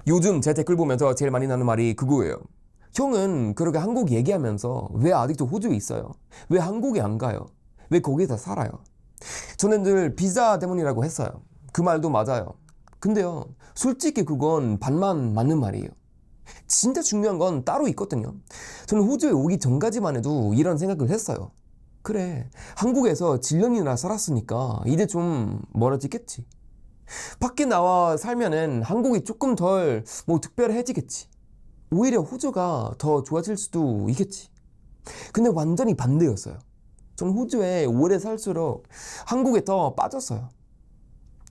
요즘 제 댓글 보면서 제일 많이 나는 말이 그거예요. 형은 그렇게 한국 얘기하면서 왜 아직도 호주에 있어요? 왜 한국에 안 가요? 왜 거기서 살아요? 저는 늘 비자 때문이라고 했어요. 그 말도 맞아요. 근데요, 솔직히 그건 반만 맞는 말이에요. 진짜 중요한 건 따로 있거든요. 저는 호주에 오기 전까지만 해도 이런 생각을 했어요. 그래, 한국에서 7년이나 살았으니까 이제 좀 멀어지겠지. 밖에 나와 살면은 한국이 조금 덜 특별해지겠지. 오히려 호주가 더 좋아질 수도 있겠지. 근데 완전히 반대였어요. 전 호주에 오래 살수록 한국에 더 빠졌어요.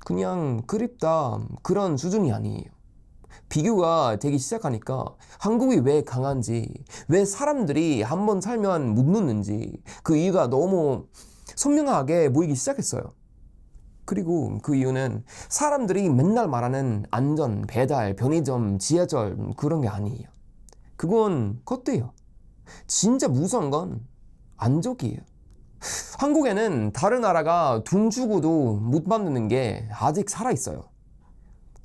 그냥 그립다 그런 수준이 아니에요. 비교가 되기 시작하니까 한국이 왜 강한지, 왜 사람들이 한번 살면 못 놓는지 그 이유가 너무 선명하게 보이기 시작했어요. 그리고 그 이유는 사람들이 맨날 말하는 안전, 배달, 편의점, 지하철 그런 게 아니에요. 그건 겉대요. 진짜 무서운 건 안적이에요. 한국에는 다른 나라가 돈 주고도 못 만드는 게 아직 살아있어요.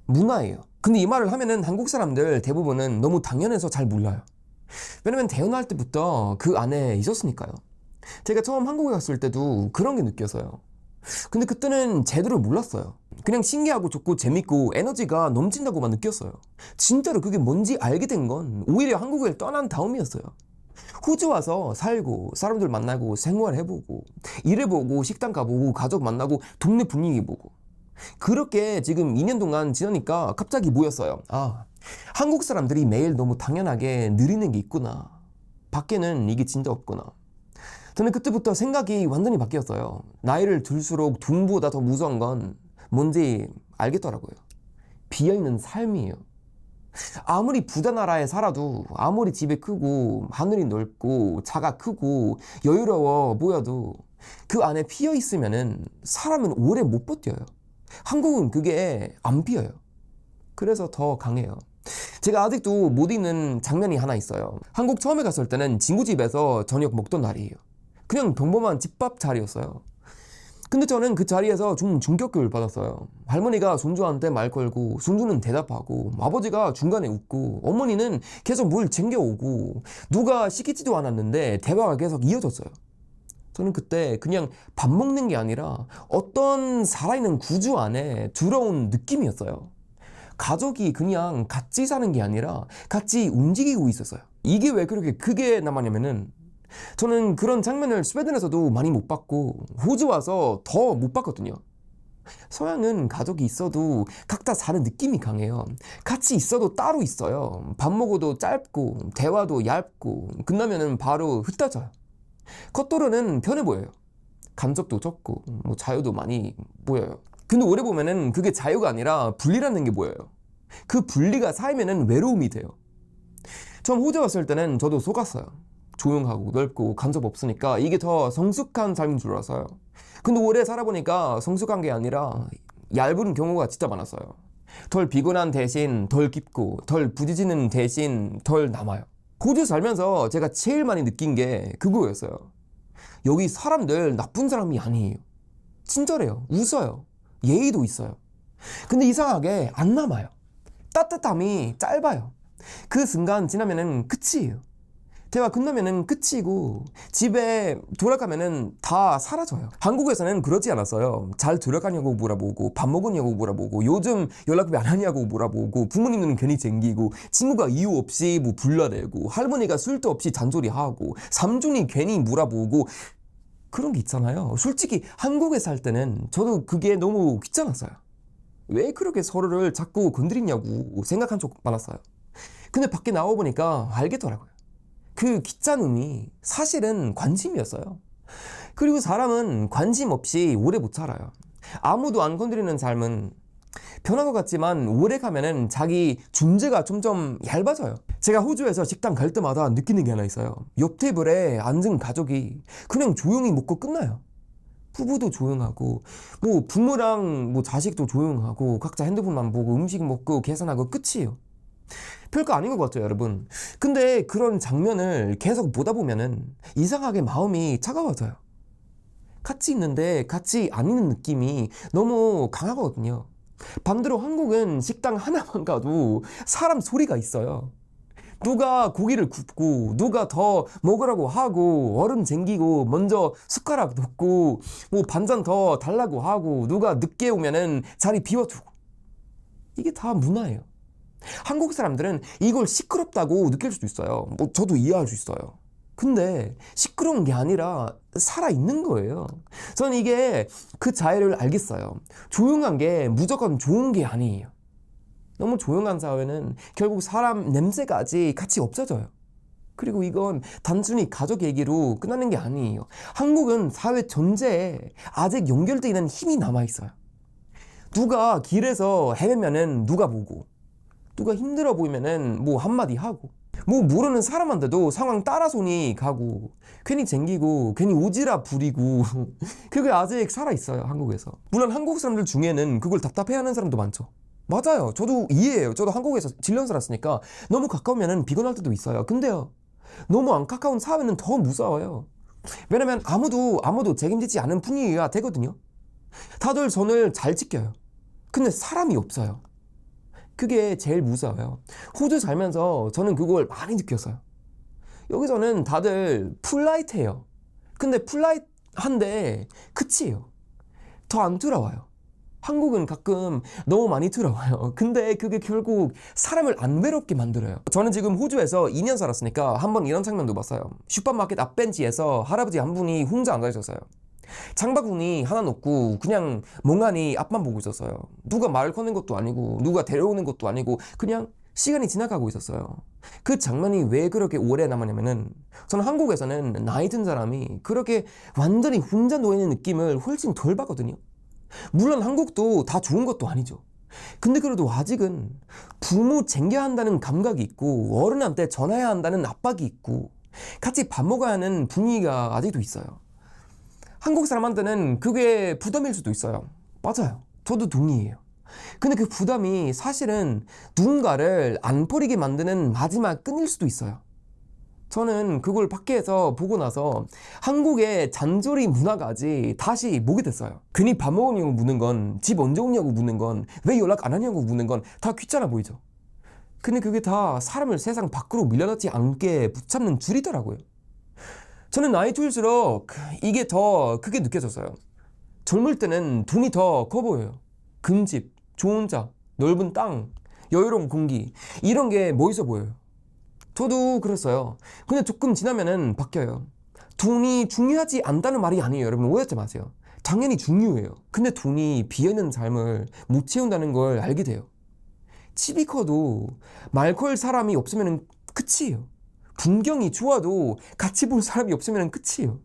문화예요. 근데 이 말을 하면은 한국 사람들 대부분은 너무 당연해서 잘 몰라요. 왜냐면 태어날 때부터 그 안에 있었으니까요. 제가 처음 한국에 갔을 때도 그런 게 느껴서요. 근데 그때는 제대로 몰랐어요. 그냥 신기하고 좋고 재밌고 에너지가 넘친다고만 느꼈어요. 진짜로 그게 뭔지 알게 된 건 오히려 한국을 떠난 다음이었어요. 호주 와서 살고 사람들 만나고 생활해보고 일해보고 식당 가보고 가족 만나고 동네 분위기 보고 그렇게 지금 2년 동안 지나니까 갑자기 모였어요. 아, 한국 사람들이 매일 너무 당연하게 느리는 게 있구나. 밖에는 이게 진짜 없구나. 저는 그때부터 생각이 완전히 바뀌었어요. 나이를 들수록 돈보다 더 무서운 건 뭔지 알겠더라고요. 비어있는 삶이에요. 아무리 부자 나라에 살아도 아무리 집이 크고 하늘이 넓고 차가 크고 여유로워 보여도 그 안에 비어 있으면은 사람은 오래 못 버텨요. 한국은 그게 안 비어요. 그래서 더 강해요. 제가 아직도 못 잊는 장면이 하나 있어요. 한국 처음에 갔을 때는 친구 집에서 저녁 먹던 날이에요. 그냥 평범한 집밥 자리였어요. 근데 저는 그 자리에서 좀 충격을 받았어요. 할머니가 손주한테 말 걸고 손주는 대답하고 아버지가 중간에 웃고 어머니는 계속 뭘 챙겨오고 누가 시키지도 않았는데 대화가 계속 이어졌어요. 저는 그때 그냥 밥 먹는 게 아니라 어떤 살아있는 구조 안에 들어온 느낌이었어요. 가족이 그냥 같이 사는 게 아니라 같이 움직이고 있었어요. 이게 왜 그렇게 크게 남았냐면은 저는 그런 장면을 스웨덴에서도 많이 못 봤고 호주 와서 더 못 봤거든요. 서양은 가족이 있어도 각자 사는 느낌이 강해요. 같이 있어도 따로 있어요. 밥 먹어도 짧고 대화도 얇고 끝나면은 바로 흩어져요. 겉으로는 편해 보여요. 간섭도 적고 자유도 많이 보여요. 근데 오래 보면은 그게 자유가 아니라 분리라는 게 보여요. 그 분리가 쌓이면은 외로움이 돼요. 처음 호주 왔을 때는 저도 속았어요. 조용하고 넓고 간섭 없으니까 이게 더 성숙한 삶인 줄 알았어요. 근데 오래 살아보니까 성숙한 게 아니라 얇은 경우가 진짜 많았어요. 덜 피곤한 대신 덜 깊고 덜 부딪히는 대신 덜 남아요. 호주 살면서 제가 제일 많이 느낀 게 그거였어요. 여기 사람들 나쁜 사람이 아니에요. 친절해요. 웃어요. 예의도 있어요. 근데 이상하게 안 남아요. 따뜻함이 짧아요. 그 순간 지나면은 끝이에요. 대화 끝나면은 끝이고 집에 돌아가면은 다 사라져요. 한국에서는 그렇지 않았어요. 잘 들어가냐고 물어보고 밥 먹으냐고 물어보고 요즘 연락 왜 안 하냐고 물어보고 부모님은 괜히 챙기고 친구가 이유 없이 불러대고 할머니가 쓸데없이 잔소리하고 삼촌이 괜히 물어보고 그런 게 있잖아요. 솔직히 한국에 살 때는 저도 그게 너무 귀찮았어요. 왜 그렇게 서로를 자꾸 건드리냐고 생각한 적 많았어요. 근데 밖에 나와보니까 알겠더라고요. 그 귀찮음이 사실은 관심이었어요. 그리고 사람은 관심 없이 오래 못 살아요. 아무도 안 건드리는 삶은 편한 것 같지만 오래 가면은 자기 존재가 점점 얇아져요. 제가 호주에서 식당 갈 때마다 느끼는 게 하나 있어요. 옆 테이블에 앉은 가족이 그냥 조용히 먹고 끝나요. 부부도 조용하고 부모랑 자식도 조용하고 각자 핸드폰만 보고 음식 먹고 계산하고 끝이에요. 별거 아닌 것 같죠, 여러분. 근데 그런 장면을 계속 보다 보면은 이상하게 마음이 차가워져요. 같이 있는데 같이 안 있는 느낌이 너무 강하거든요. 반대로 한국은 식당 하나만 가도 사람 소리가 있어요. 누가 고기를 굽고 누가 더 먹으라고 하고 얼음 쟁기고 먼저 숟가락 놓고 뭐 반찬 더 달라고 하고 누가 늦게 오면은 자리 비워두고 이게 다 문화예요. 한국 사람들은 이걸 시끄럽다고 느낄 수도 있어요. 뭐 저도 이해할 수 있어요. 근데 시끄러운 게 아니라 살아있는 거예요. 저는 이게 그 자유를 알겠어요. 조용한 게 무조건 좋은 게 아니에요. 너무 조용한 사회는 결국 사람 냄새까지 같이 없어져요. 그리고 이건 단순히 가족 얘기로 끝나는 게 아니에요. 한국은 사회 전체에 아직 연결되어 있는 힘이 남아있어요. 누가 길에서 헤매면은 누가 보고, 누가 힘들어 보이면은 뭐 한마디 하고, 뭐 모르는 사람한테도 상황 따라 손이 가고, 괜히 쟁기고 괜히 오지랖 부리고 그게 아직 살아있어요, 한국에서. 물론 한국 사람들 중에는 그걸 답답해하는 사람도 많죠. 맞아요. 저도 이해해요. 저도 한국에서 7년 살았으니까 너무 가까우면 비건할 때도 있어요. 근데요, 너무 안 가까운 사회는 더 무서워요. 왜냐면 아무도 책임지지 않은 분위기가 되거든요. 다들 선을 잘 지켜요. 근데 사람이 없어요. 그게 제일 무서워요. 호주 살면서 저는 그걸 많이 느꼈어요. 여기서는 다들 폴라이트해요. 근데 폴라이트한데 끝이에요. 더 안 돌아와요. 한국은 가끔 너무 많이 들어와요. 근데 그게 결국 사람을 안 외롭게 만들어요. 저는 지금 호주에서 2년 살았으니까 한번 이런 장면도 봤어요. 슈퍼마켓 앞벤치에서 할아버지 한 분이 혼자 앉아 있었어요. 장바구니 하나 놓고 그냥 멍하니 앞만 보고 있었어요. 누가 말을 거는 것도 아니고 누가 데려오는 것도 아니고 그냥 시간이 지나가고 있었어요. 그 장면이 왜 그렇게 오래 남았냐면은, 저는 한국에서는 나이 든 사람이 그렇게 완전히 혼자 놓여있는 느낌을 훨씬 덜 받거든요. 물론 한국도 다 좋은 것도 아니죠. 근데 그래도 아직은 부모 챙겨야 한다는 감각이 있고 어른한테 전화해야 한다는 압박이 있고 같이 밥 먹어야 하는 분위기가 아직도 있어요. 한국 사람한테는 그게 부담일 수도 있어요. 맞아요. 저도 동의해요. 근데 그 부담이 사실은 누군가를 안 버리게 만드는 마지막 끈일 수도 있어요. 저는 그걸 밖에서 보고 나서 한국의 잔소리 문화까지 다시 보게 됐어요. 괜히 밥 먹으냐고 묻는 건, 집 언제 오냐고 묻는 건, 왜 연락 안 하냐고 묻는 건 다 귀찮아 보이죠. 근데 그게 다 사람을 세상 밖으로 밀려나지 않게 붙잡는 줄이더라고요. 저는 나이 들수록 이게 더 크게 느껴졌어요. 젊을 때는 돈이 더 커 보여요. 큰 집, 좋은 차, 넓은 땅, 여유로운 공기, 이런 게 멋있어 보여요. 저도 그랬어요. 근데 조금 지나면은 바뀌어요. 돈이 중요하지 않다는 말이 아니에요. 여러분 오해하지 마세요. 당연히 중요해요. 근데 돈이 비어있는 삶을 못 채운다는 걸 알게 돼요. 집이 커도 말 걸 사람이 없으면 끝이에요. 풍경이 좋아도 같이 볼 사람이 없으면 끝이에요.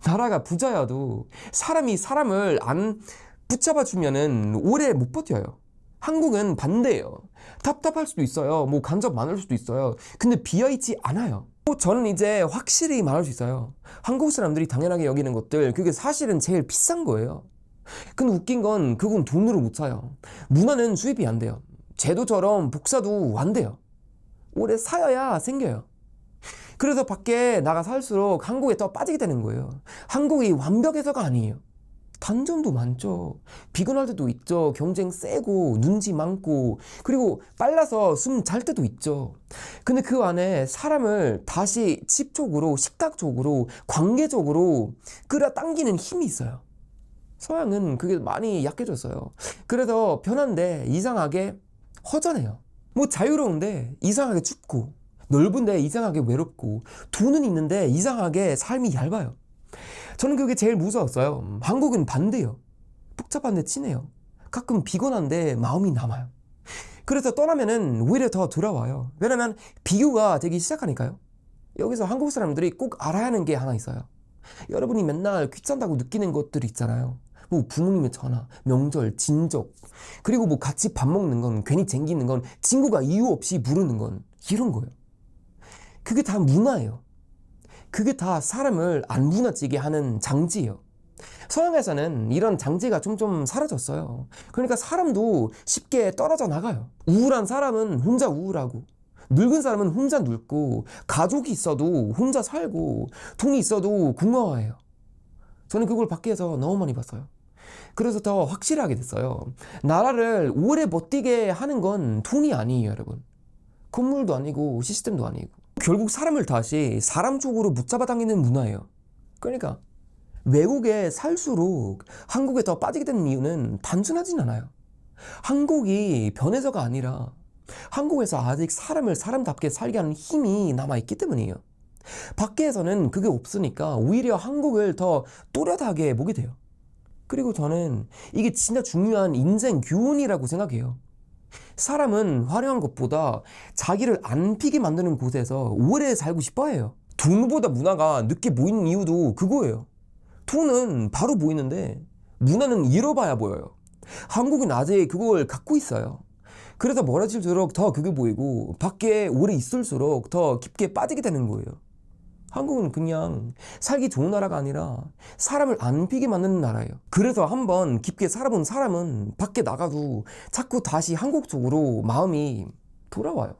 나라가 부자여도 사람이 사람을 안 붙잡아주면은 오래 못 버텨요. 한국은 반대예요. 답답할 수도 있어요. 뭐 간섭 많을 수도 있어요. 근데 비어있지 않아요. 저는 이제 확실히 말할 수 있어요. 한국 사람들이 당연하게 여기는 것들, 그게 사실은 제일 비싼 거예요. 근데 웃긴 건 그건 돈으로 못 사요. 문화는 수입이 안 돼요. 제도처럼 복사도 안 돼요. 오래 사야 생겨요. 그래서 밖에 나가 살수록 한국에 더 빠지게 되는 거예요. 한국이 완벽해서가 아니에요. 단점도 많죠. 비근할 때도 있죠. 경쟁 세고 눈치 많고 그리고 빨라서 숨 잘 때도 있죠. 근데 그 안에 사람을 다시 집 쪽으로, 식탁 쪽으로, 관계적으로 끌어당기는 힘이 있어요. 서양은 그게 많이 약해졌어요. 그래서 편한데 이상하게 허전해요. 뭐 자유로운데 이상하게 춥고, 넓은데 이상하게 외롭고, 돈은 있는데 이상하게 삶이 얇아요. 저는 그게 제일 무서웠어요. 한국은 반대요. 복잡한데 친해요. 가끔 피곤한데 마음이 남아요. 그래서 떠나면은 오히려 더 돌아와요. 왜냐면 비교가 되기 시작하니까요. 여기서 한국 사람들이 꼭 알아야 하는 게 하나 있어요. 여러분이 맨날 귀찮다고 느끼는 것들이 있잖아요. 뭐 부모님의 전화, 명절, 친족, 그리고 뭐 같이 밥 먹는 건, 괜히 쟁기는 건, 친구가 이유 없이 부르는 건, 이런 거예요. 그게 다 문화예요. 그게 다 사람을 안 무너지게 하는 장치예요. 서양에서는 이런 장치가 좀 사라졌어요. 그러니까 사람도 쉽게 떨어져 나가요. 우울한 사람은 혼자 우울하고, 늙은 사람은 혼자 늙고, 가족이 있어도 혼자 살고, 돈이 있어도 공허해요. 저는 그걸 밖에서 너무 많이 봤어요. 그래서 더 확실하게 됐어요. 나라를 오래 버티게 하는 건 돈이 아니에요, 여러분. 건물도 아니고 시스템도 아니고. 결국 사람을 다시 사람 쪽으로 붙잡아 당기는 문화예요. 그러니까 외국에 살수록 한국에 더 빠지게 되는 이유는 단순하진 않아요. 한국이 변해서가 아니라 한국에서 아직 사람을 사람답게 살게 하는 힘이 남아있기 때문이에요. 밖에서는 그게 없으니까 오히려 한국을 더 또렷하게 보게 돼요. 그리고 저는 이게 진짜 중요한 인생 교훈이라고 생각해요. 사람은 화려한 것보다 자기를 안 피게 만드는 곳에서 오래 살고 싶어 해요. 돈보다 문화가 늦게 보이는 이유도 그거예요. 돈은 바로 보이는데 문화는 잃어봐야 보여요. 한국은 아직 그걸 갖고 있어요. 그래서 멀어질수록 더 그게 보이고 밖에 오래 있을수록 더 깊게 빠지게 되는 거예요. 한국은 그냥 살기 좋은 나라가 아니라 사람을 안 피게 만드는 나라예요. 그래서 한번 깊게 살아본 사람은 밖에 나가도 자꾸 다시 한국 쪽으로 마음이 돌아와요.